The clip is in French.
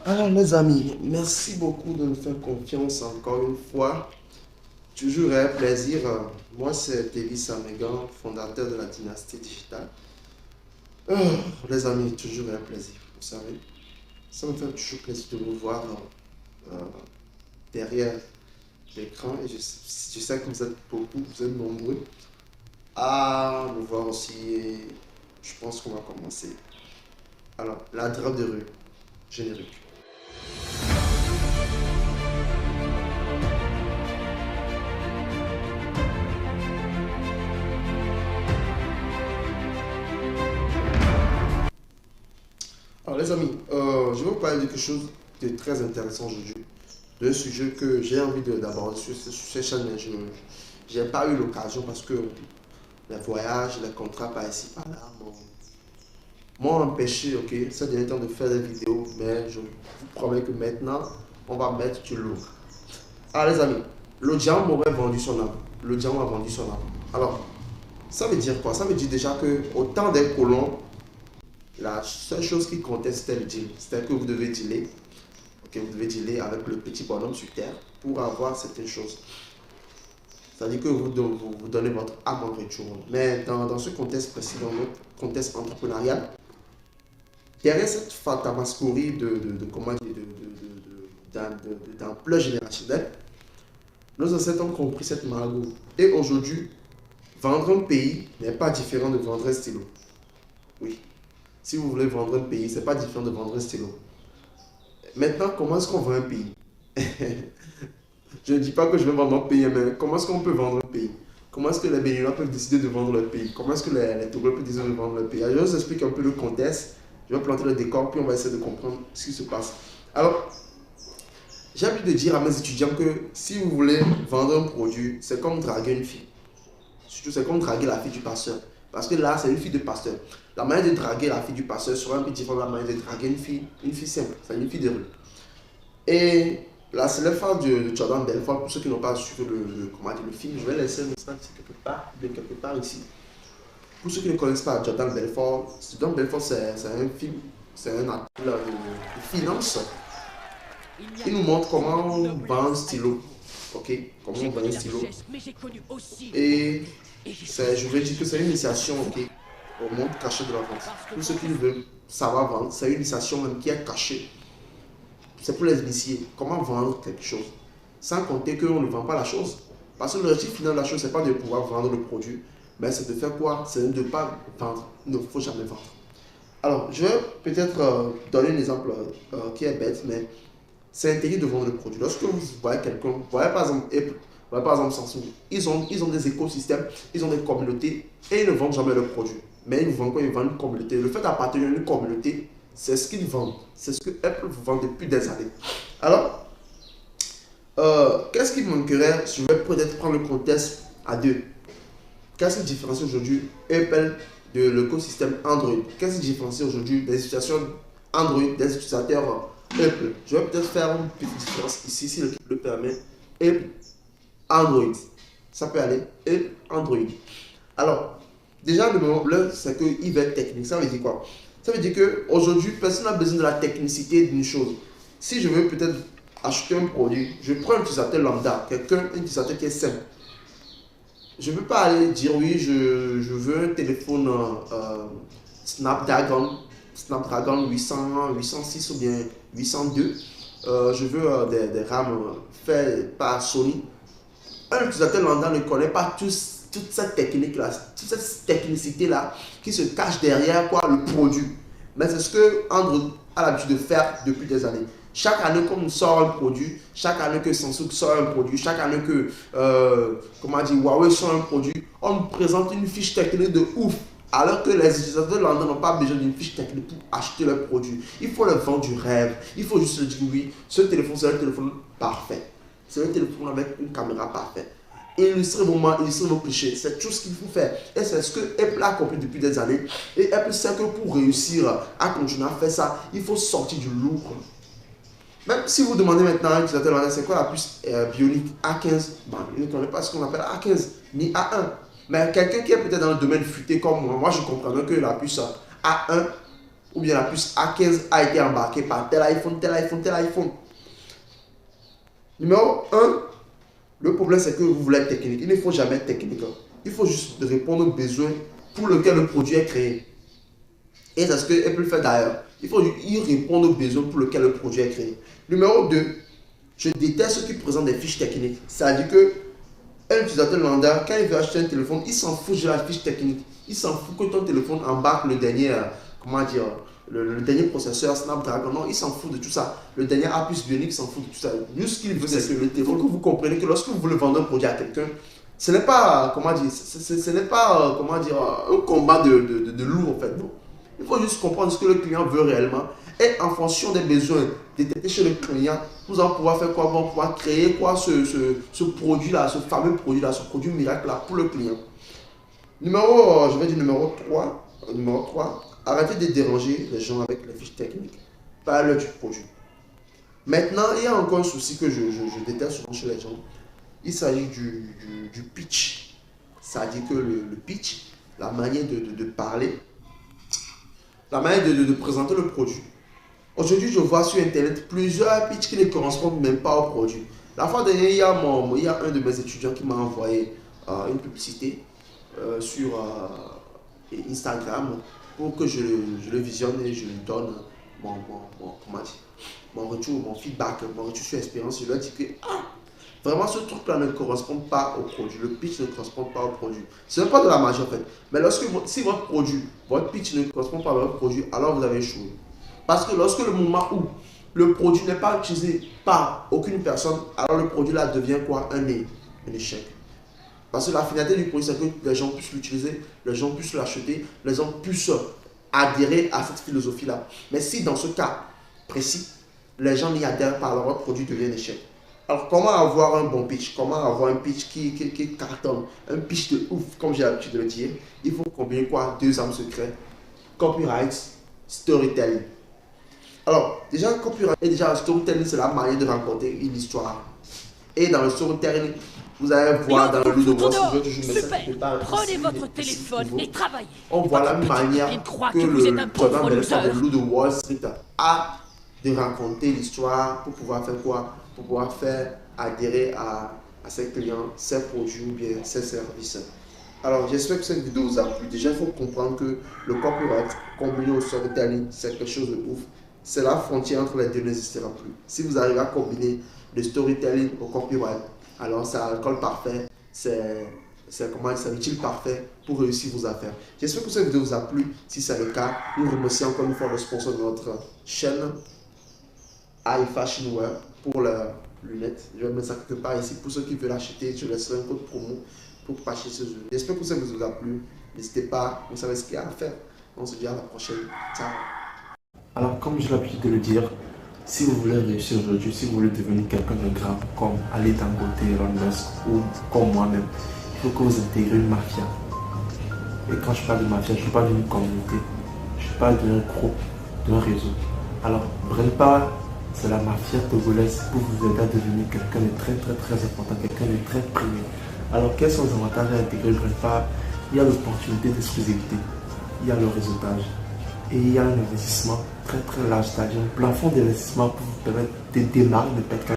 Alors les amis, merci beaucoup de me faire confiance encore une fois. Toujours un plaisir. Moi c'est Davis Amegan, fondateur de la dynastie digitale. Oh, les amis, toujours un plaisir, vous savez. Ça me fait toujours plaisir de vous voir euh, derrière l'écran et je sais que vous êtes beaucoup, vous êtes nombreux à me voir aussi et je pense qu'on va commencer. Alors, la drap de rue, générique. Alors les amis, je vais vous parler de quelque chose de très intéressant aujourd'hui, d'un sujet que j'ai envie d'aborder sur cette chaîne, mais je n'ai pas eu l'occasion parce que les voyages, les contrats par ici, par là m'ont empêché, ok, ces derniers temps de faire des vidéos, mais je vous promets que maintenant, on va mettre du lourd. Alors les amis, le diamant m'aurait vendu son âme. Le diamant a vendu son âme. Alors, ça veut dire quoi? Ça veut dire déjà que au temps des colons, la seule chose qui comptait, c'était le deal. C'était que vous devez dealer. Ok, vous devez dealer avec le petit bonhomme sur terre pour avoir certaines choses. C'est-à-dire que vous donnez votre âme en retour. Mais dans ce contexte précis, dans notre contexte entrepreneurial, derrière cette fantasmagorie comment dire, d'ampleur générationnelle, nos ancêtres ont compris cette margot. Et aujourd'hui, vendre un pays n'est pas différent de vendre un stylo. Oui. Si vous voulez vendre un pays, c'est pas différent de vendre un stylo. Maintenant, comment est-ce qu'on vend un pays? Je ne dis pas que je vais vendre un pays, mais comment est-ce qu'on peut vendre un pays? Comment est-ce que les Béninois peuvent décider de vendre leur pays? Comment est-ce que les Togolais peuvent décider de vendre leur pays? Alors, je vous explique un peu le contexte. Je vais planter le décor, puis on va essayer de comprendre ce qui se passe. Alors, j'ai envie de dire à mes étudiants que si vous voulez vendre un produit, c'est comme draguer une fille. Surtout, c'est comme draguer la fille du pasteur. Parce que là, c'est une fille de pasteur. La manière de draguer la fille du pasteur sera un peu différente de la manière de draguer une fille simple, c'est une fille de rue. Et là, c'est le phare de Jordan Belfort. Pour ceux qui n'ont pas suivi comment dire, le film, je vais laisser un message quelque part ici. Pour ceux qui ne connaissent pas Jordan Belfort, Jordan Belfort, c'est un film, c'est un acteur de finance. Il nous montre comment on vend un stylo. Ok, comment on vend un stylo. Et je vais dire que c'est une initiation, ok, au monde caché de la vente. Pour ceux qui veulent savoir vendre, c'est une initiation même qui est cachée. C'est pour les initier. Comment vendre quelque chose? Sans compter qu'on ne vend pas la chose. Parce que l'objectif final de la chose, c'est pas de pouvoir vendre le produit, mais c'est de faire quoi? C'est de ne pas vendre. Il ne faut jamais vendre. Alors, je vais peut-être donner un exemple qui est bête, mais c'est interdit de vendre le produit. Lorsque vous voyez quelqu'un, vous voyez par exemple Apple, vous voyez par exemple Samsung, ils ont des écosystèmes, ils ont des communautés et ils ne vendent jamais le produit. Mais ils vendent quoi? Ils vendent une communauté. Le fait d'appartenir à une communauté, c'est ce qu'ils vendent. C'est ce que Apple vous vend depuis des années. Alors, qu'est-ce qui manquerait? Je vais peut-être prendre le contexte à deux. Qu'est-ce qui différencie aujourd'hui Apple de l'écosystème Android? Qu'est-ce qui différencie aujourd'hui des situations Android, des utilisateurs Apple? Je vais peut-être faire une petite différence ici, si l'équipe le permet. Apple, Android. Ça peut aller. Apple, Android. Alors, déjà, le moment là, c'est qu'il va être technique. Ça veut dire quoi? Ça veut dire qu'aujourd'hui, personne n'a besoin de la technicité d'une chose. Si je veux peut-être acheter un produit, je prends un utilisateur lambda, un utilisateur qui est simple. Je ne peux pas aller dire oui, je veux un téléphone Snapdragon 806 ou bien 802. Je veux des RAM faits par Sony. Un utilisateur lambda ne connaît pas toute cette technique-là, toute cette technicité-là qui se cache derrière quoi, le produit. Mais c'est ce que Android a l'habitude de faire depuis des années. Chaque année qu'on sort un produit, chaque année que Samsung sort un produit, chaque année que comment dire, Huawei sort un produit, on nous présente une fiche technique de ouf. Alors que les utilisateurs lambda n'ont pas besoin d'une fiche technique pour acheter leur produit. Il faut leur vendre du rêve. Il faut juste dire oui, ce téléphone c'est un téléphone parfait. C'est un téléphone avec une caméra parfaite. Illustrer vos clichés. C'est tout ce qu'il faut faire. Et c'est ce que Apple a compris depuis des années. Et Apple sait que pour réussir à continuer à faire ça, il faut sortir du lourd. Même si vous demandez maintenant à un utilisateur, c'est quoi la puce Bionic A15? Il ne connaît pas ce qu'on appelle A15 ni A1. Mais quelqu'un qui est peut-être dans le domaine futé comme moi, je comprends que la puce A1 ou bien la puce A15 a été embarquée par tel iPhone, tel iPhone, tel iPhone. Numéro 1, le problème c'est que vous voulez être technique. Il ne faut jamais être technique. Il faut juste répondre aux besoins pour lesquels le produit est créé. Et c'est ce que Apple fait d'ailleurs. Il faut y répondre aux besoins pour lesquels le produit est créé. Numéro 2, je déteste ceux qui présentent des fiches techniques. C'est-à-dire que un utilisateur lambda, quand il veut acheter un téléphone, il s'en fout de la fiche technique. Il s'en fout que ton téléphone embarque le dernier, comment dire, le dernier processeur Snapdragon. Non, il s'en fout de tout ça. Le dernier A plus Bionic, il s'en fout de tout ça. Lui, ce qu'il veut, c'est que le téléphone, que vous comprenez que lorsque vous voulez vendre un produit à quelqu'un, ce n'est pas, comment dire, ce n'est pas, comment dire, un combat de loup en fait. Non. Il faut juste comprendre ce que le client veut réellement. Et en fonction des besoins détectés chez le client, vous allez pouvoir faire quoi? Vous allez pouvoir créer quoi ce produit-là, ce fameux produit-là, ce produit miracle-là pour le client. Je vais dire numéro 3. Numéro 3, arrêtez de déranger les gens avec les fiches techniques. Parlez du produit. Maintenant, il y a encore un souci que je déteste souvent chez les gens. Il s'agit du pitch. C'est-à-dire que le pitch, la manière de parler, la manière de présenter le produit. Aujourd'hui, je vois sur Internet plusieurs pitchs qui ne correspondent même pas au produit. La fois dernière, il y a un de mes étudiants qui m'a envoyé une publicité sur Instagram pour que je le visionne et je lui donne mon retour, mon feedback, mon retour sur expérience. Je lui ai dit que vraiment ce truc-là ne correspond pas au produit. Le pitch ne correspond pas au produit. Ce n'est pas de la magie en fait. Mais si votre produit, votre pitch ne correspond pas à votre produit, alors vous avez échoué. Parce que lorsque le moment où le produit n'est pas utilisé par aucune personne, alors le produit là devient quoi? Un échec. Parce que la finalité du produit, c'est que les gens puissent l'utiliser, les gens puissent l'acheter, les gens puissent adhérer à cette philosophie-là. Mais si dans ce cas précis, les gens n'y adhèrent pas, alors votre produit devient un échec. Alors, comment avoir un bon pitch? Comment avoir un pitch qui cartonne? Un pitch de ouf, comme j'ai l'habitude de le dire. Il faut combiner quoi? Deux armes secrètes. Copyright, storytelling. Alors, déjà, copyright et déjà, storytelling, c'est la manière de raconter une histoire. Et dans le storytelling, vous allez voir dans le loup de Wall Street, prenez votre téléphone et travaillez. On voit la manière que le loup de Wall Street a de raconter l'histoire pour pouvoir faire quoi? Pour pouvoir faire adhérer à ses clients, ses produits ou bien ses services. Alors, j'espère que cette vidéo vous a plu. Déjà, il faut comprendre que le copyright combiné au storytelling, c'est quelque chose de ouf. C'est la frontière entre les deux n'existera plus. Si vous arrivez à combiner le storytelling au copyright, alors c'est l'alcool parfait, c'est l'outil parfait pour réussir vos affaires. J'espère que cette vidéo vous a plu. Si c'est le cas, nous remercions encore une fois le sponsor de notre chaîne, iFashionwear, pour leurs lunettes. Je vais mettre ça quelque part ici. Pour ceux qui veulent acheter, je laisserai un code promo pour acheter ce jeu. J'espère que cette vidéo vous a plu. N'hésitez pas, vous savez ce qu'il y a à faire. On se dit à la prochaine. Ciao. Alors, comme j'ai l'habitude de le dire, si vous voulez réussir aujourd'hui, si vous voulez devenir quelqu'un de grand, comme Ali Dangote, Elon Musk ou comme moi-même, il faut que vous intégrez une mafia. Et quand je parle de mafia, je parle d'une communauté, je parle d'un groupe, d'un réseau. Alors, Brainpower, c'est la mafia togolaise pour vous aider à devenir quelqu'un de très important, quelqu'un de très primé. Alors, quels sont les avantages à intégrer Brainpower? Il y a l'opportunité d'exclusivité, il y a le réseautage. Et il y a un investissement très large, c'est-à-dire un plafond d'investissement pour vous permettre de démarrer, de perdre